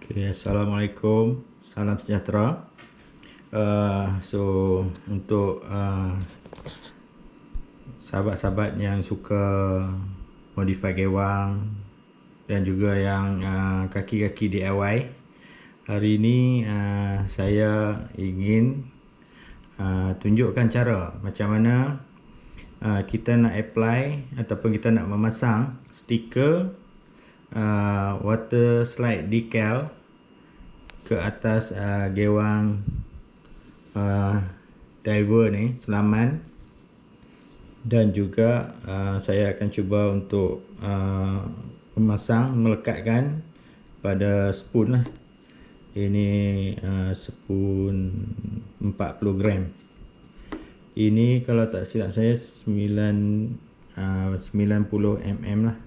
Okay, Assalamualaikum, salam sejahtera. Untuk sahabat-sahabat yang suka modify gewang dan juga yang kaki-kaki DIY, hari ini saya ingin tunjukkan cara macam mana kita nak apply ataupun kita nak memasang stiker water slide decal ke atas gewang diver ni, selaman. Dan juga saya akan cuba untuk melekatkan pada spoon lah. Ini spoon 40 gram. Ini kalau tak silap saya 90 mm lah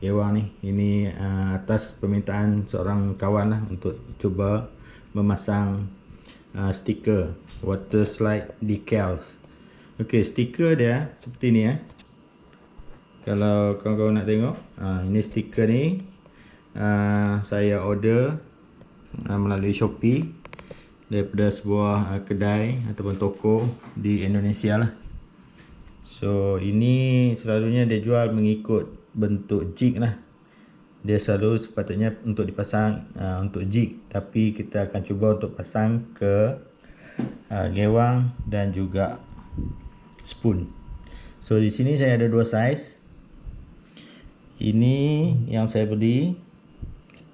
gewang ni. Ini atas permintaan seorang kawan lah untuk cuba memasang stiker water slide decals. Okey, stiker dia seperti ni Kalau kawan-kawan nak tengok, ini stiker ni saya order melalui Shopee daripada sebuah kedai ataupun toko di Indonesia lah. So ini selalunya dia jual mengikut bentuk jig lah. Dia selalu sepatutnya untuk dipasang untuk jig, tapi kita akan cuba untuk pasang ke gewang dan juga spoon. So di sini saya ada dua saiz. Ini yang saya beli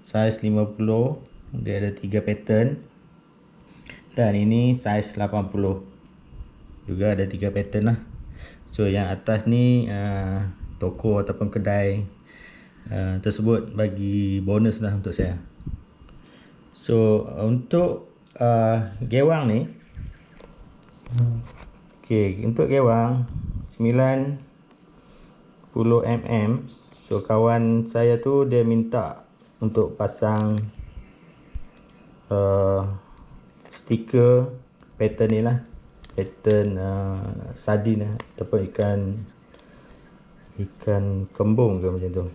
saiz 50, dia ada 3 pattern. Dan ini saiz 80, juga ada 3 pattern lah. So yang atas ni toko ataupun kedai tersebut bagi bonus lah untuk saya. So untuk gewang ni, untuk gewang 90 mm. So kawan saya tu dia minta untuk pasang stiker pattern ni lah, pattern sardin lah, ataupun ikan kembung ke macam tu.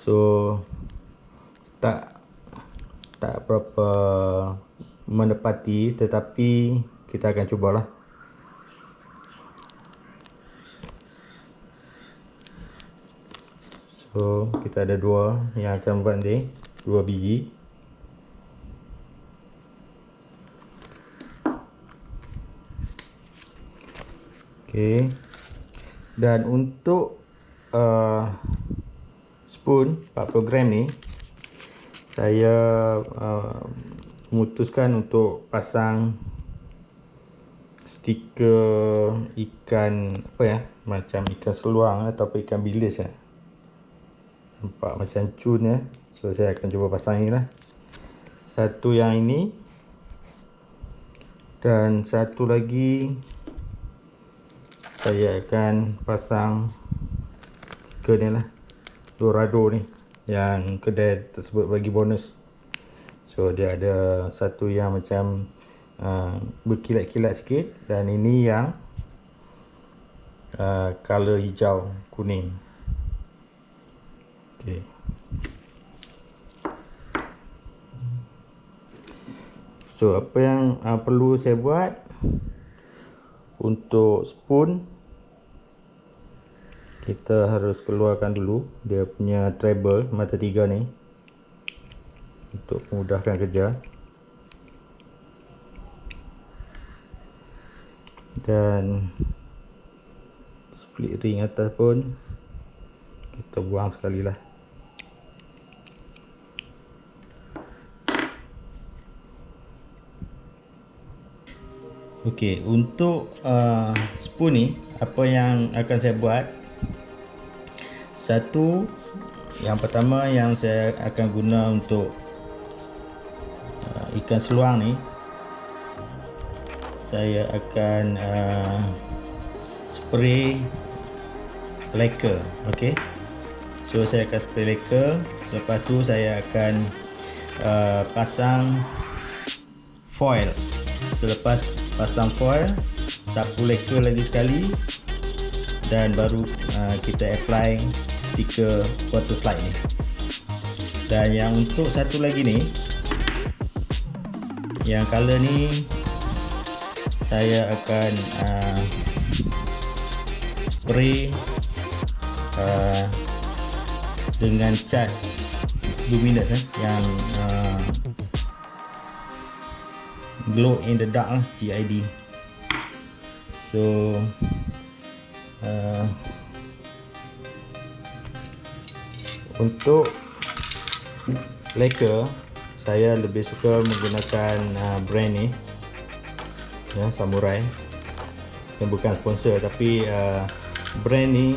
So tak berapa menepati, tetapi kita akan cubalah. So kita ada dua yang akan buat ni, 2 biji. Okey. Dan untuk spoon 40 gram ni, saya memutuskan untuk pasang stiker ikan macam ikan seluang ataupun ikan bilis nampak macam cun So saya akan cuba pasang ni lah. Satu yang ini, dan satu lagi saya akan pasang stiker ni lah, Dorado ni, yang kedai tersebut bagi bonus. So dia ada satu yang macam berkilat-kilat sikit, dan ini yang color hijau kuning. Okay. So apa yang perlu saya buat untuk spoon, kita harus keluarkan dulu dia punya treble mata tiga ni untuk memudahkan kerja. Dan split ring atas pun kita buang sekali lah. Okey, untuk spoon ni, apa yang akan saya buat? Satu, yang pertama yang saya akan guna untuk ikan seluang ni, saya akan spray lacquer. Okey, so saya akan spray lacquer. Selepas tu saya akan pasang foil. Selepas pasang foil, sapu lacquer lagi sekali, dan baru kita apply stiker water slide ni. Dan yang untuk satu lagi ni, yang color ni saya akan spray dengan cat luminous yang glow in the dark lah, GID. So untuk lacquer saya lebih suka menggunakan brand ni ya, Samurai, yang bukan sponsor, tapi brand ni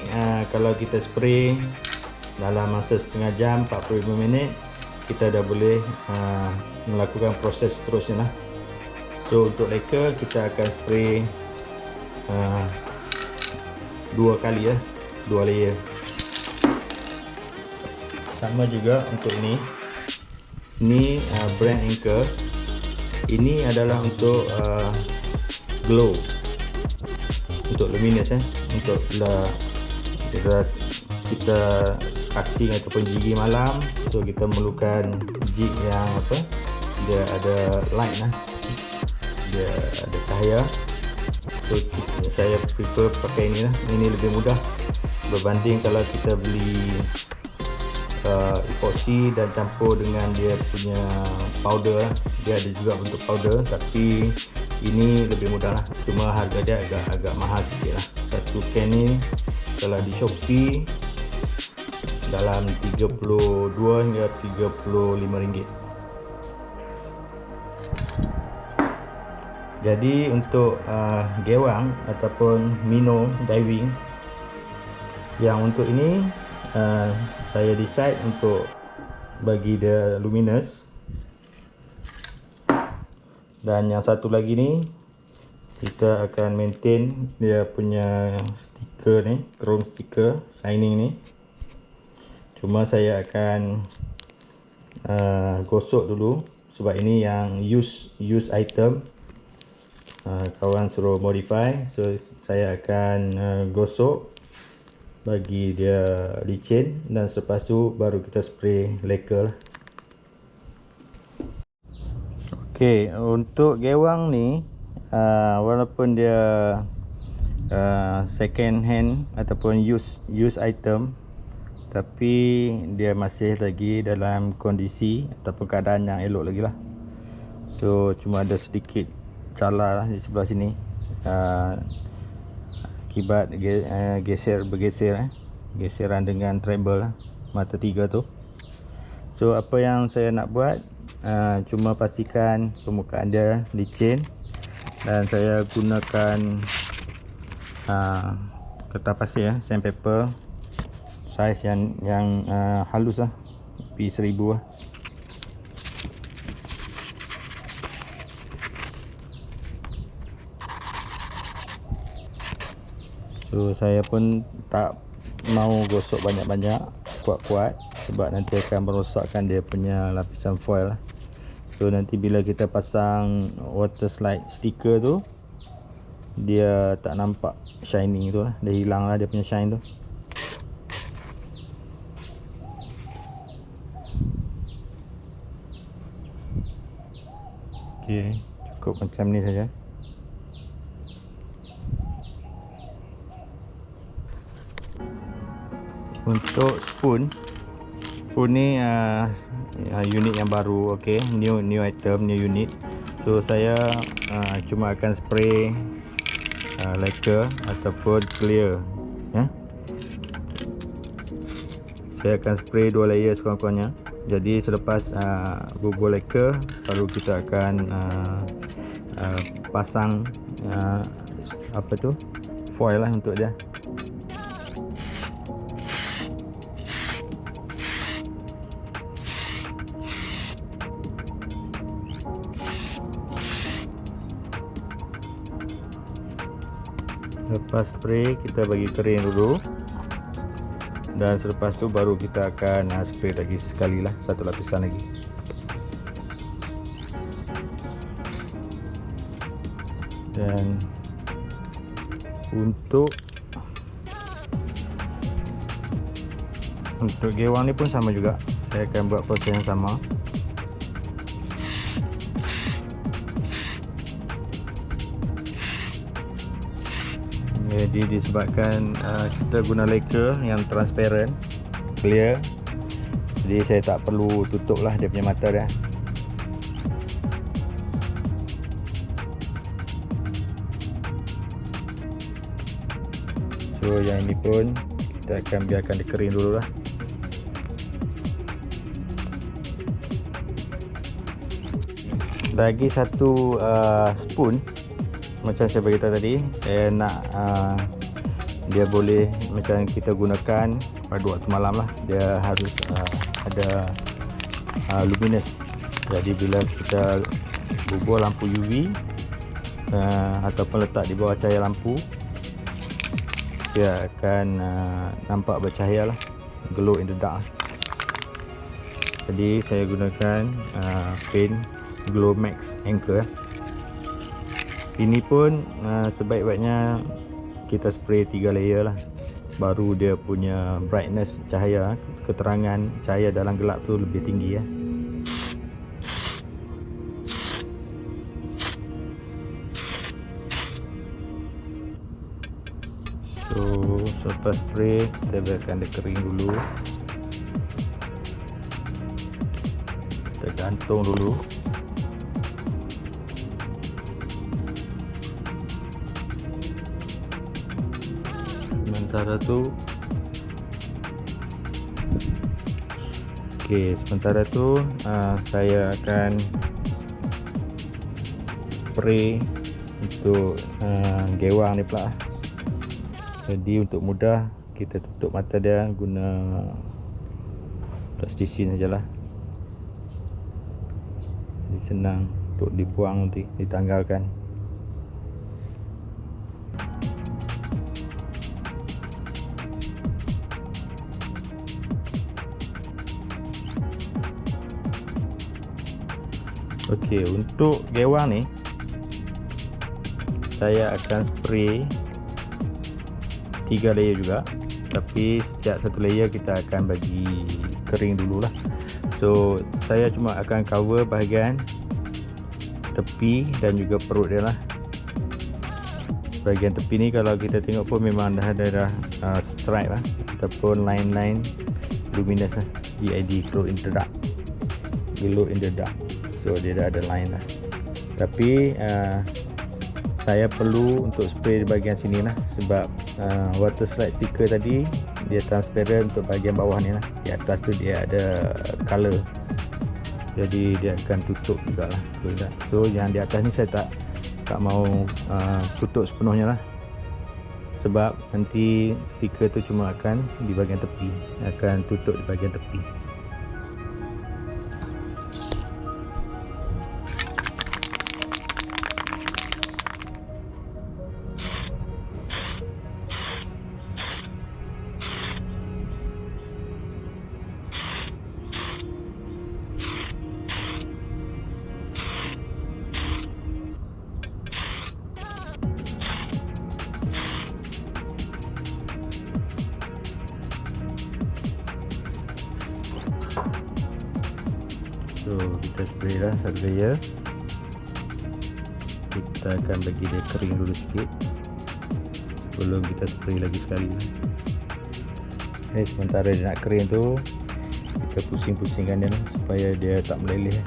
kalau kita spray dalam masa setengah jam 45 minit kita dah boleh melakukan proses seterusnya lah. So untuk lacquer kita akan spray 2 kali ya, 2 layer. Sama juga untuk ini brand Anchor. Ini adalah untuk glow, untuk luminous untuk kita cutting ataupun jigi malam. So kita memerlukan jig yang dia ada light lah, dia ada cahaya. So saya prefer pakai ini lah. Ini lebih mudah berbanding kalau kita beli epoxy dan campur dengan dia punya powder. Dia ada juga bentuk powder, tapi ini lebih mudah lah. Cuma harga dia agak mahal sikit lah. Satu can ni kalau di Shopee dalam 32 hingga 35 ringgit. Jadi untuk gewang ataupun minnow diving, yang untuk ini saya decide untuk bagi dia luminous. Dan yang satu lagi ni kita akan maintain dia punya stiker ni, chrome stiker shining ni. Cuma saya akan gosok dulu sebab ini yang use item. Kawan suruh modify, so saya akan gosok bagi dia licin, dan selepas tu baru kita spray lacquer lah. Okey, untuk gewang ni walaupun dia second hand ataupun use item, tapi dia masih lagi dalam kondisi ataupun keadaan yang elok lagi lah. So cuma ada sedikit cala lah di sebelah sini akibat geseran dengan treble lah, mata 3 tu. So apa yang saya nak buat, cuma pastikan permukaan dia licin, dan saya gunakan kertas pasir sandpaper saiz yang halus lah, P1000 lah. So saya pun tak mau gosok banyak-banyak, kuat-kuat, sebab nanti akan merosakkan dia punya lapisan foil lah. So nanti bila kita pasang water slide stiker tu, dia tak nampak shining tu lah, dia hilang lah dia punya shine tu. Ok, cukup macam ni saja. Untuk spoon ni unit yang baru, okay, new item, new unit. So saya cuma akan spray lacquer ataupun clear ya. Saya akan spray 2 layer sekurang-kurangnya. Jadi selepas bubur lacquer, baru kita akan pasang foil lah untuk dia. Lepas spray kita bagi kering dulu, dan selepas tu baru kita akan spray lagi sekali lah, satu lapisan lagi. Dan untuk gewang ni pun sama juga, saya akan buat proses yang sama. Jadi disebabkan kita guna lacquer yang transparent, clear, jadi saya tak perlu tutup lah dia punya mata dia. So yang ini pun kita akan biarkan dia kering dulu lah. Lagi satu spoon, macam saya beritahu tadi, saya nak dia boleh macam kita gunakan pada waktu malam lah. Dia harus ada luminous. Jadi bila kita bubuh lampu UV ataupun letak di bawah cahaya lampu, dia akan nampak bercahaya lah, glow in the dark. Jadi saya gunakan paint Glow Max Anchor. Ini pun sebaik-baiknya kita spray 3 layer lah, baru dia punya brightness cahaya, keterangan cahaya dalam gelap tu lebih tinggi ya. So selepas spray kita biarkan dia kering dulu, kita gantung dulu. Sementara tu saya akan spray untuk gewang ni pula. Jadi untuk mudah kita tutup mata dia guna plastisin sajalah. Jadi senang untuk dibuang nanti, ditanggalkan. Okey, untuk gewang ni saya akan spray 3 layer juga, tapi setiap satu layer kita akan bagi kering dululah. So saya cuma akan cover bahagian tepi dan juga perut dia lah. Bahagian tepi ni kalau kita tengok pun memang dah ada stripe lah, ataupun line-line luminous lah, GID, glow in the dark, glow in the dark. So dia dah ada line lah. Tapi saya perlu untuk spray di bahagian sini lah, sebab water slide sticker tadi dia transparent untuk bahagian bawah ni lah. Di atas tu dia ada color, jadi dia akan tutup juga lah. So yang di atas ni saya tak mau tutup sepenuhnya lah, sebab nanti stiker tu cuma akan di bahagian tepi, akan tutup di bahagian tepi. So kita spray lah satu layer. Kita akan bagi dia kering dulu sikit sebelum kita spray lagi sekali. Sementara dia nak kering tu, kita pusing-pusingkan dia lah, supaya dia tak meleleh.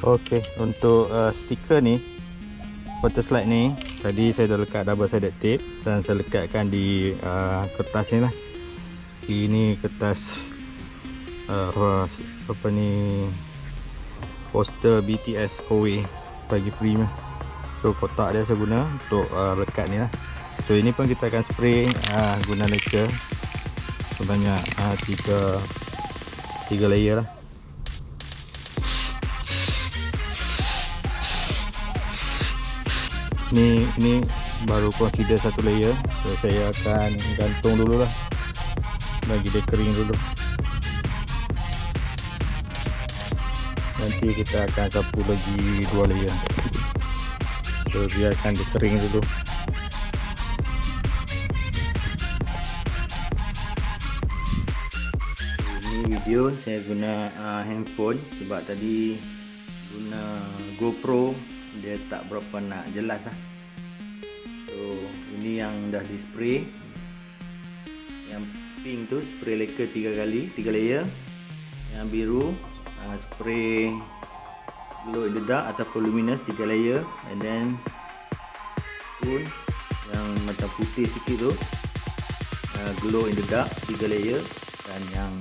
Okey, untuk stiker ni, water slide ni, tadi saya dah lekat double sided tape dan saya lekatkan di kertas ni lah. Ini kertas apa ni, poster BTS Kowe bagi free mah. So kotak dia saya guna untuk lekat ni lah. So ini pun kita akan spray guna lacquer sebanyak 3 layer lah. Ini baru consider satu layer. So saya akan gantung dulu lah, bagi dia kering dulu. Nanti kita akan sapu lagi 2 layer. So biarkan dia kering dulu. Ini video saya guna handphone sebab tadi guna GoPro dia tak berapa nak jelas lah. So ini yang dah di spray. Yang pink tu spray lacquer 3 layer. Yang biru spray glow in the dark ataupun luminous 3 layer. And then pun yang macam putih sikit tu glow in the dark 3 layer. Dan yang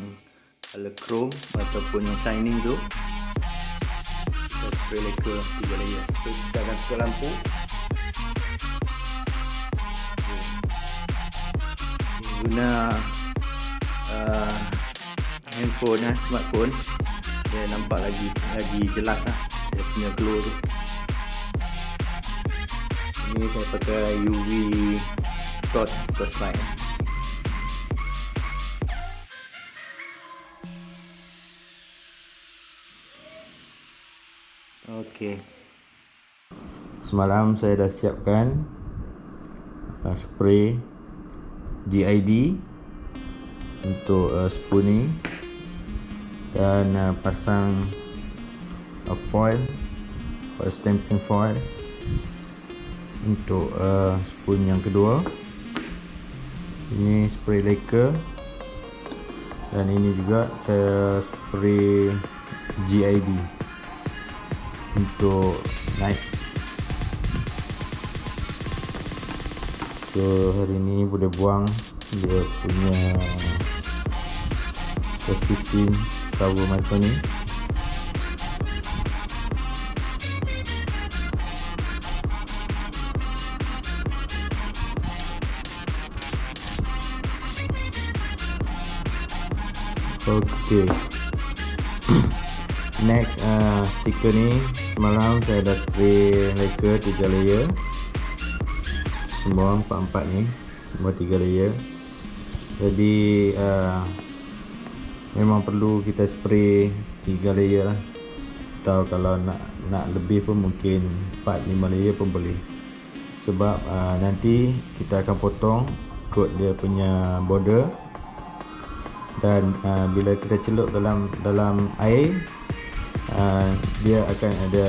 color chrome ataupun yang shining tu spray lacquer 3 layer. So kita akan tukar lampu. Guna handphone smartphone, dia nampak lagi jelas lah dia punya glow tu. Ini saya pakai UV torchlight. Okey. Semalam saya dah siapkan spray GID untuk spoon ni, dan pasang foil, stamping foil untuk spoon yang kedua. Ini spray lacquer, dan ini juga saya spray GID untuk naik. So hari ni boleh buang dia punya plastic cover macam ni. Okey. Next stiker ni semalam saya dah spray lacquer 3 layer. Semua 4 ni, semua 3 layer. Jadi memang perlu kita spray 3 layer lah. Atau kalau nak lebih pun mungkin 4-5 layer pun boleh. Sebab nanti kita akan potong coat dia punya border. Dan bila kita celup dalam air, dia akan ada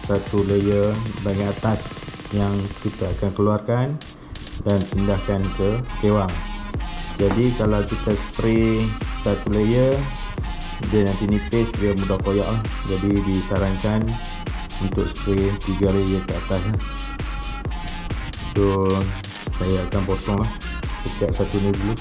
satu layer bahagian atas yang kita akan keluarkan dan pindahkan ke kewang. Jadi kalau kita spray satu layer, dia nanti nipis, dia mudah koyak lah. Jadi disarankan untuk spray 3 layer ke atas lah. So saya akan potong lah setiap satu ni dulu.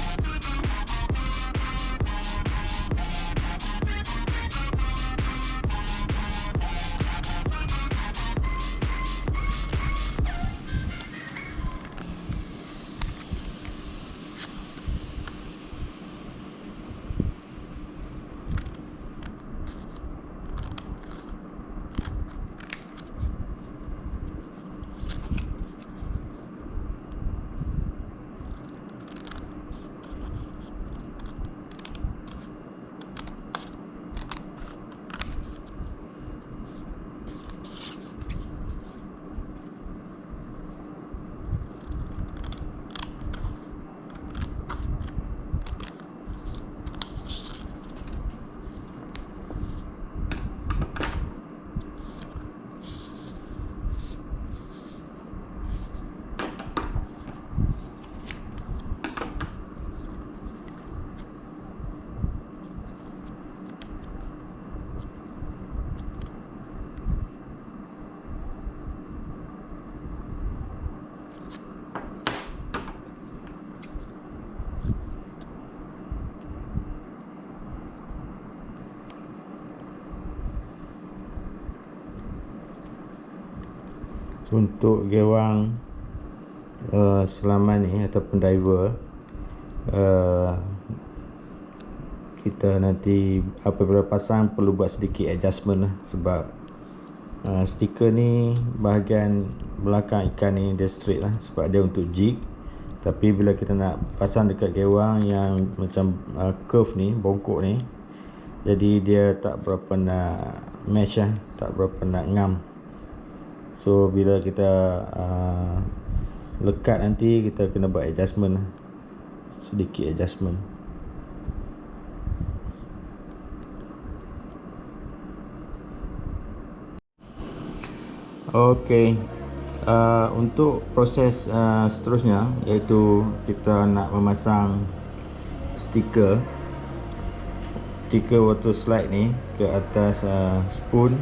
Untuk gewang selaman ni ataupun diver, kita nanti apabila pasang perlu buat sedikit adjustment lah, sebab stiker ni bahagian belakang ikan ni dia straight lah, sebab dia untuk jig. Tapi bila kita nak pasang dekat gewang yang macam curve ni, bongkok ni, jadi dia tak berapa nak mesh lah, tak berapa nak ngam. So bila kita lekat nanti, kita kena buat adjustment lah, sedikit adjustment. Okey, untuk proses seterusnya, iaitu kita nak memasang stiker water slide ni ke atas spoon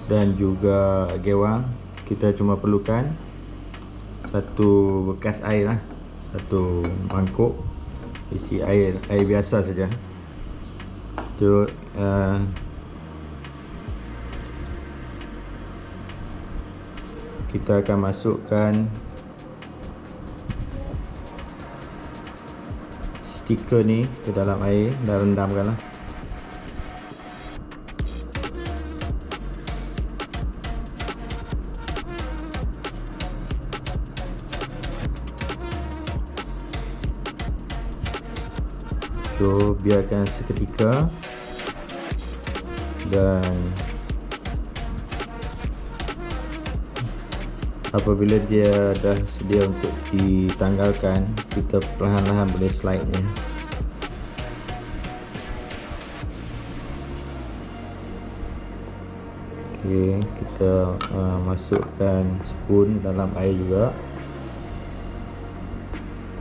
dan juga gewang. Kita cuma perlukan satu bekas air lah, satu mangkuk isi air biasa saja. Untuk kita akan masukkan stiker ni ke dalam air dan rendamkan lah. So biarkan seketika, dan apabila dia dah sedia untuk ditanggalkan, kita perlahan-lahan boleh slide nya. Okey, kita masukkan spoon dalam air juga.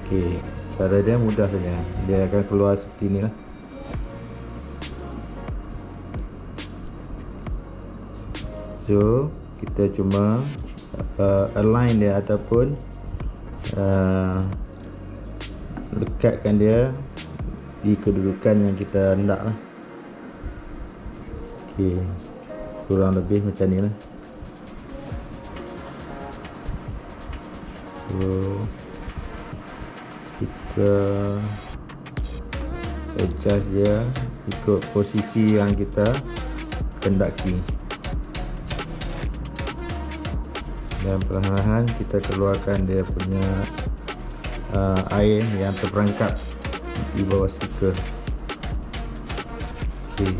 Okey, cara dia mudah saja, dia akan keluar seperti ni lah. So kita cuma align dia ataupun lekatkan dia di kedudukan yang kita hendak lah. Okey, kurang lebih macam ni lah. So kita adjust dia ikut posisi yang kita kendaki, dan perlahan-lahan kita keluarkan dia punya air yang terperangkap di bawah stiker. Okey,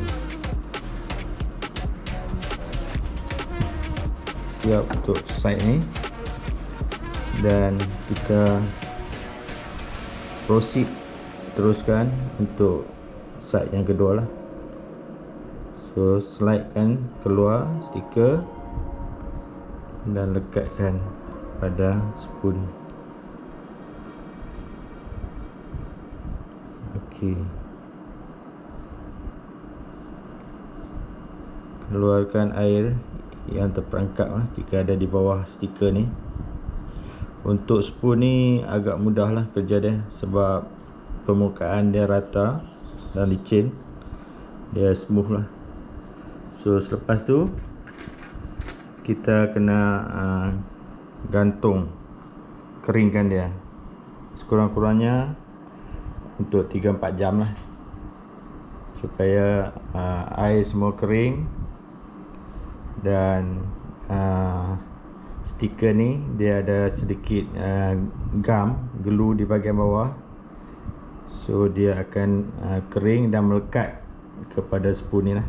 siap untuk side ni, dan kita proceed teruskan untuk side yang kedua lah. So slide kan keluar stiker dan lekatkan pada spoon. Okey, keluarkan air yang terperangkap jika ada di bawah stiker ni. Untuk spoon ni agak mudah lah kerja dia, sebab permukaan dia rata dan licin, dia smooth lah. So selepas tu kita kena gantung, keringkan dia sekurang-kurangnya untuk 3-4 jam lah, supaya air semua kering, dan stiker ni dia ada sedikit gum, glue di bahagian bawah. So dia akan kering dan melekat kepada spoon ni lah.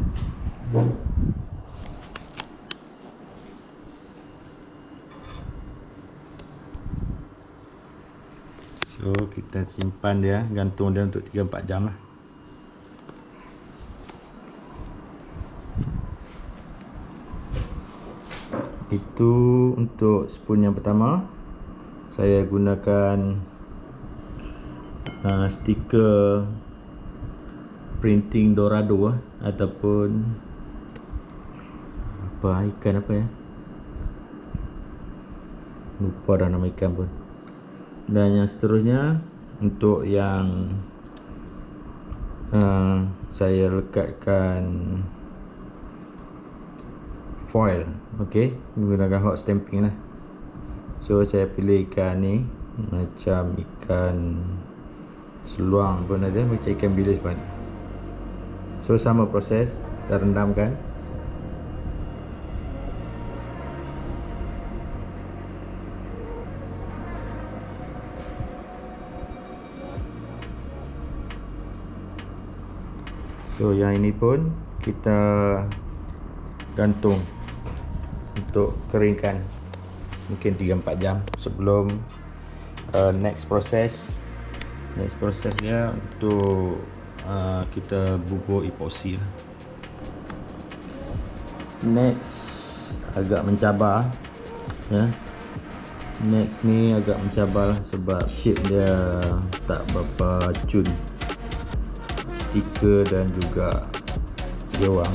So kita simpan dia, gantung dia untuk 3-4 jam lah. Itu untuk spoon yang pertama. Saya gunakan stiker printing dorado ataupun apa, ikan apa ya, lupa dah nama ikan pun. Dan yang seterusnya, untuk yang saya lekatkan foil. Okey, menggunakan hot stamping lah. So saya pilih ikan ni macam ikan seluang pun ada, macam ikan bilis pun ada. So sama proses, kita rendamkan. So yang ini pun kita gantung untuk keringkan mungkin 3-4 jam sebelum next prosesnya untuk kita bubur epoxy lah. Next agak mencabar ya. Next ni agak mencabar sebab shape dia tak berapa cun, stiker dan juga gewang.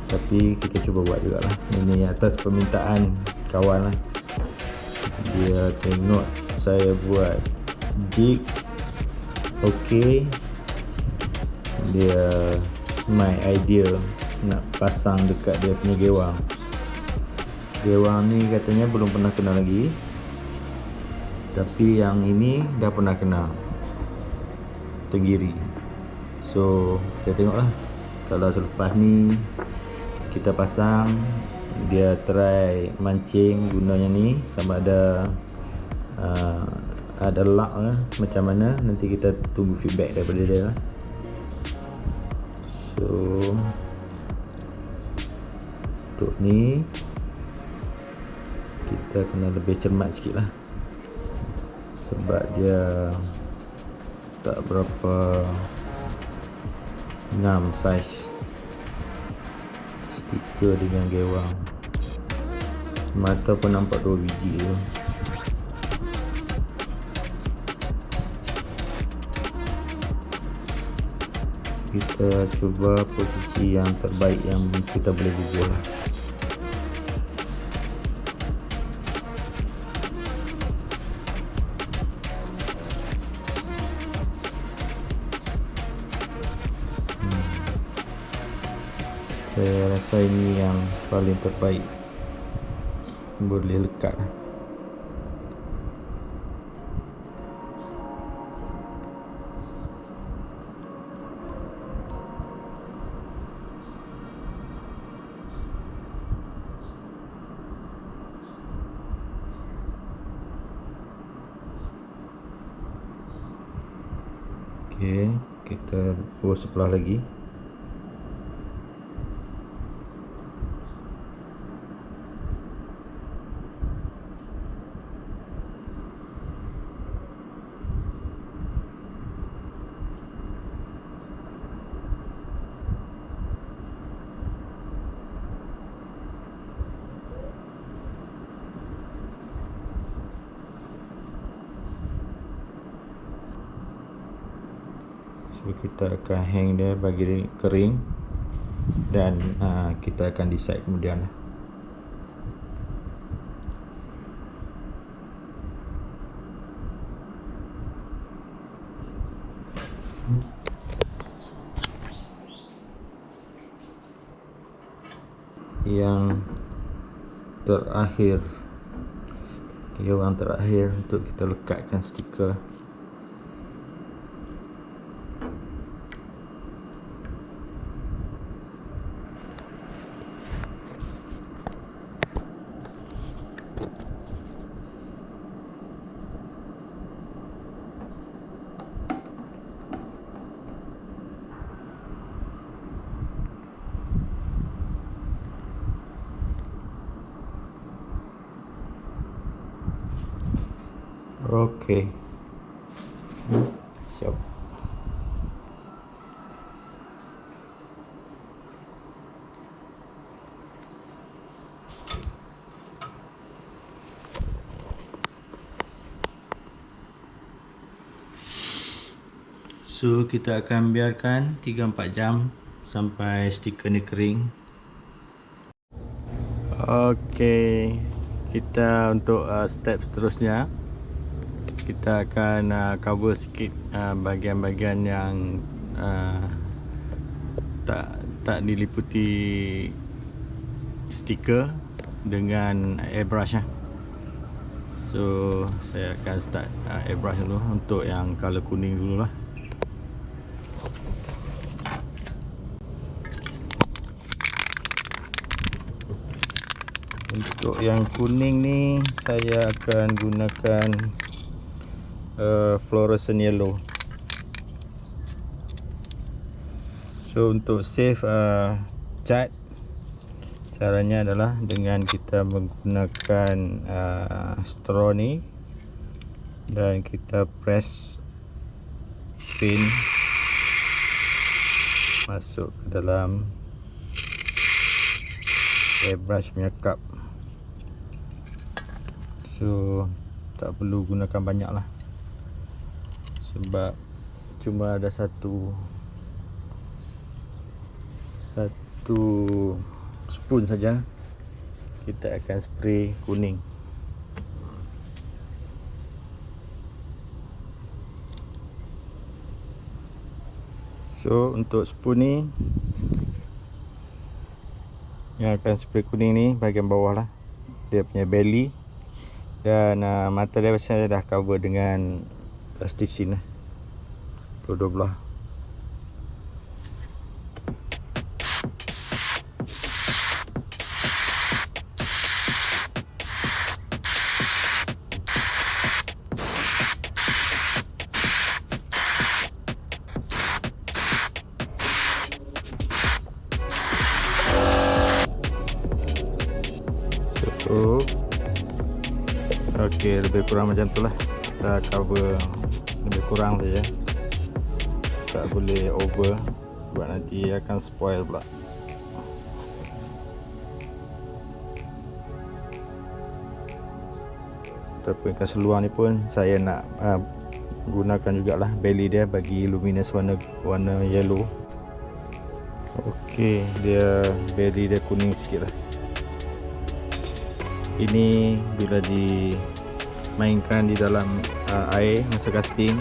Tapi kita cuba buat juga lah. Ini atas permintaan kawan lah. Dia tengok saya buat jig, okey, dia my idea nak pasang dekat dia punya gewang. Gewang ni katanya belum pernah kena lagi, tapi yang ini dah pernah kena, tenggiri. So kita tengoklah kalau selepas ni kita pasang, dia try mancing gunanya ni sama ada luck lah, macam mana nanti kita tunggu feedback daripada dia lah. So untuk ni kita kena lebih cermat sikit lah sebab dia tak berapa ngam saiz stiker dengan gewang. Mata pun nampak 2 biji tu. Kita cuba posisi yang terbaik yang kita boleh bubur. Saya rasa ini yang paling terbaik, boleh lekat lah. Okey, kita buat sebelah lagi. So kita akan hang dia bagi dia kering dan kita akan decide kemudian lah. Yang terakhir, yang terakhir untuk kita lekatkan stiker. Okey. Siap. So kita akan biarkan 3-4 jam sampai stiker ni kering. Okey, kita untuk step seterusnya kita akan cover sikit bahagian-bahagian yang tak diliputi stiker dengan airbrush lah. So saya akan start airbrush dulu untuk yang color kuning dulu lah. Untuk yang kuning ni saya akan gunakan fluorescent yellow. So untuk save cat, caranya adalah dengan kita menggunakan straw ni dan kita press pin masuk ke dalam airbrush punya cup. So tak perlu gunakan banyak lah, sebab cuma ada satu spoon saja. Kita akan spray kuning. So untuk spoon ni yang akan spray kuning ni bahagian bawah lah, dia punya belly, dan mata dia saya dah cover dengan plasticine lah, dua-dua belah. So okey, lebih kurang macam tu lah. Kita cover lebih kurang saja, tak boleh over sebab nanti akan spoil pula. Tapi kat seluar ni pun saya nak gunakan jugalah belly dia bagi luminous warna yellow. Okey, dia belly dia kuning sikit lah. Ini bila dimainkan di dalam air masa casting,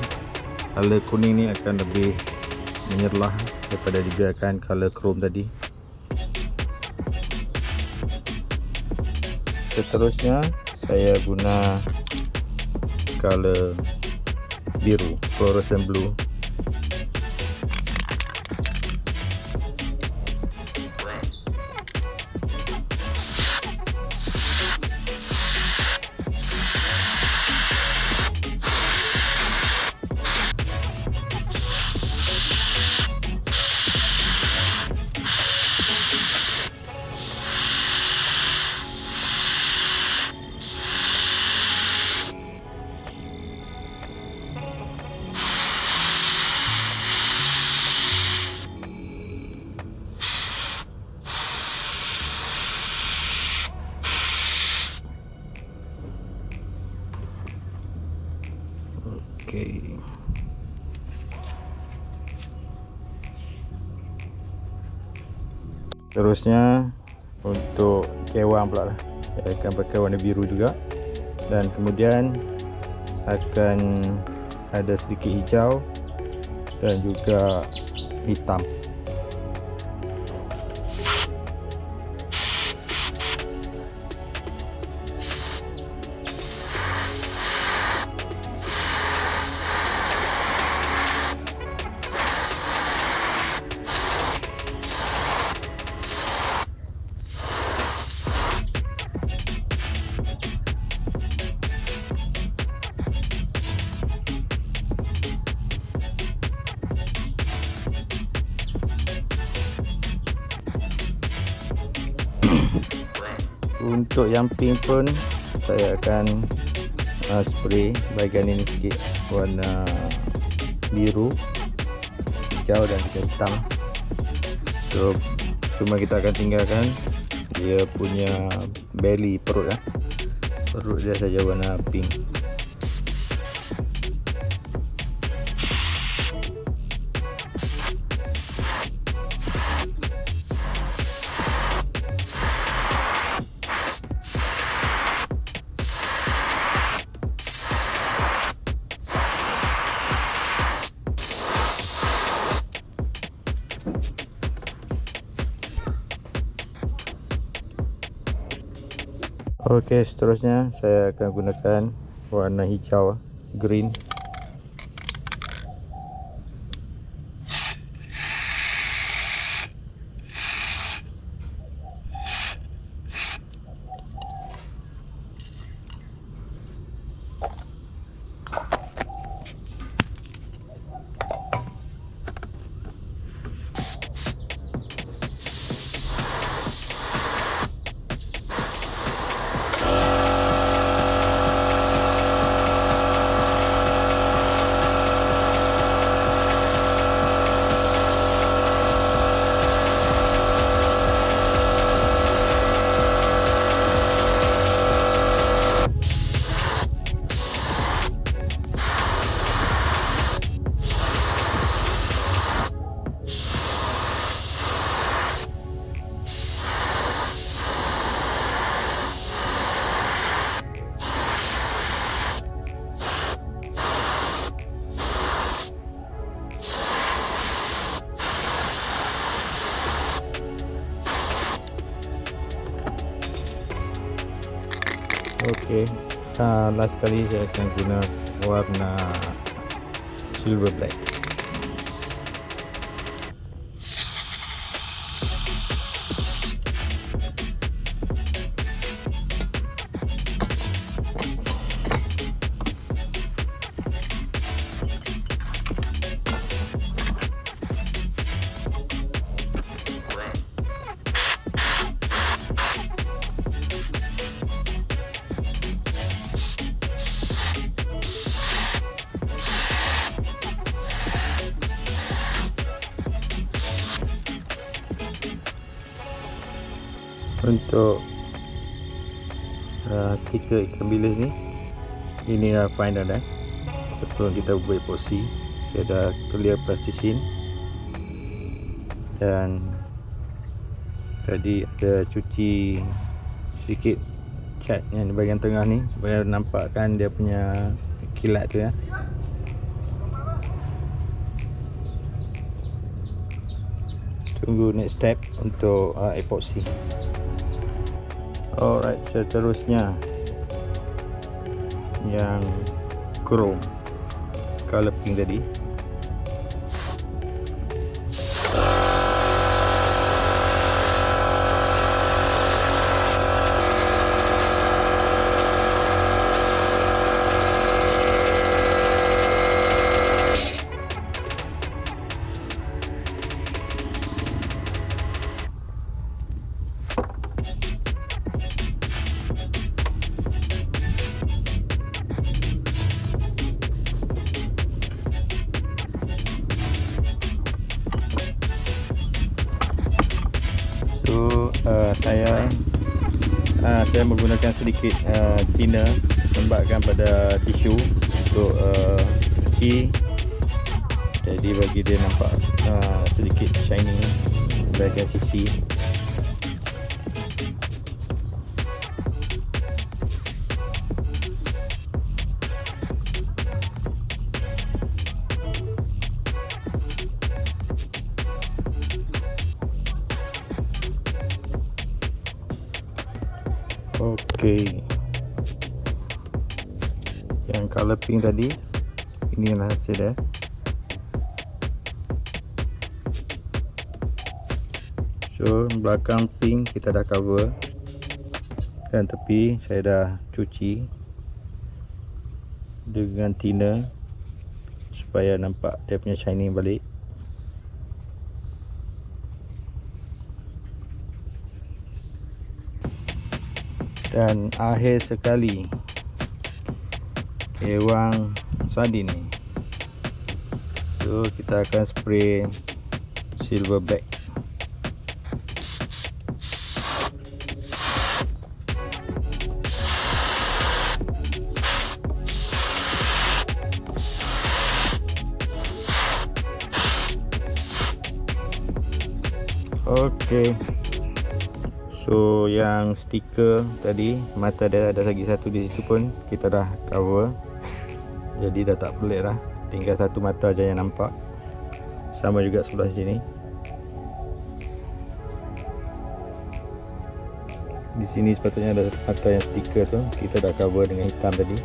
color kuning ni akan lebih menyerlah daripada dibiarkan color chrome tadi. Seterusnya saya guna color biru, fluorescent blue. Okey. Terusnya untuk kewang pula lah. Saya akan pakai warna biru juga, dan kemudian akan ada sedikit hijau dan juga hitam. Untuk yang pink pun saya akan spray bahagian ini sikit warna biru, hijau dan juga hitam. So cuma kita akan tinggalkan dia punya belly, perut dia saja warna pink. Okey, seterusnya saya akan gunakan warna hijau, green. Okey, last kali saya akan guna warna silver black. Untuk stiker ikan bilis ni, ini dah final dah. Sebelum kita buat epoxy, saya dah clear plasticine, dan tadi ada cuci sikit cat yang di bahagian tengah ni supaya nampakkan dia punya kilat tu ya. Tunggu next step untuk epoxy. Alright, seterusnya yang chrome color pink tadi. Saya menggunakan sedikit thinner, lembabkan pada tisu untuk cuci, jadi bagi dia nampak sedikit shiny bahagian sisi. Okey, yang color pink tadi, inilah hasil dia. So belakang pink kita dah cover, dan tepi saya dah cuci dengan thinner supaya nampak dia punya shining balik. Dan akhir sekali, ewang sardin ni, so kita akan spray silver black. Okey, so yang stiker tadi, mata dia ada lagi satu di situ pun kita dah cover, jadi dah tak pelik dah, tinggal satu mata aja yang nampak. Sama juga sebelah sini. Di sini sepatutnya ada yang stiker tu, kita dah cover dengan hitam tadi.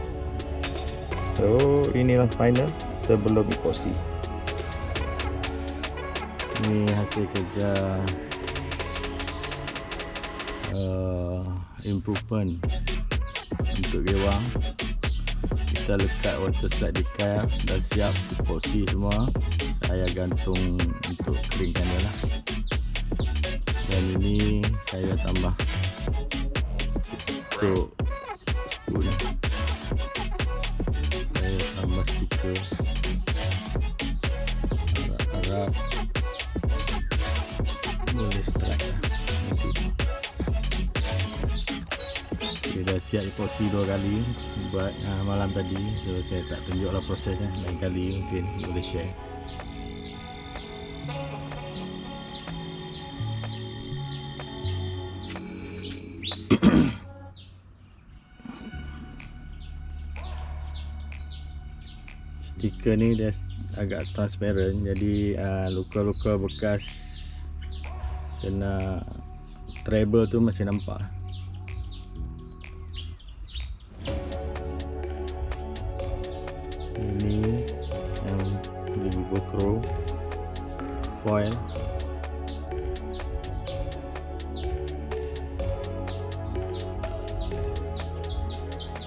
So inilah final sebelum epoxy. Ini hasil kerja improvement untuk gewang. Kita lekat water slide decal, dah siap epoxy semua. Saya gantung untuk keringkan dia lah. Dan ini saya tambah untuk spoon, saya tambah stiker harap-harap boleh strike lah. Okay, dah siap epoxy 2 kali buat malam tadi. So saya tak tunjuklah prosesnya, lain kali mungkin boleh share. Stiker ni dia agak transparent, jadi luka-luka bekas kena treble tu masih nampak. Ini yang remover crow foil.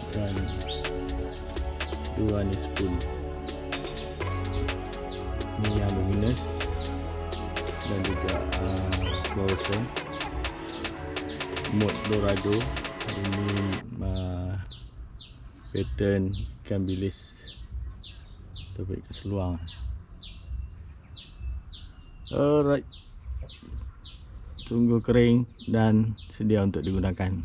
Dan 2 ni spoon. Ini yang luminous dan juga fluorescent mode dorado. Ini pattern ikan bilis terbaik ke seluang. Alright, tunggu kering dan sedia untuk digunakan.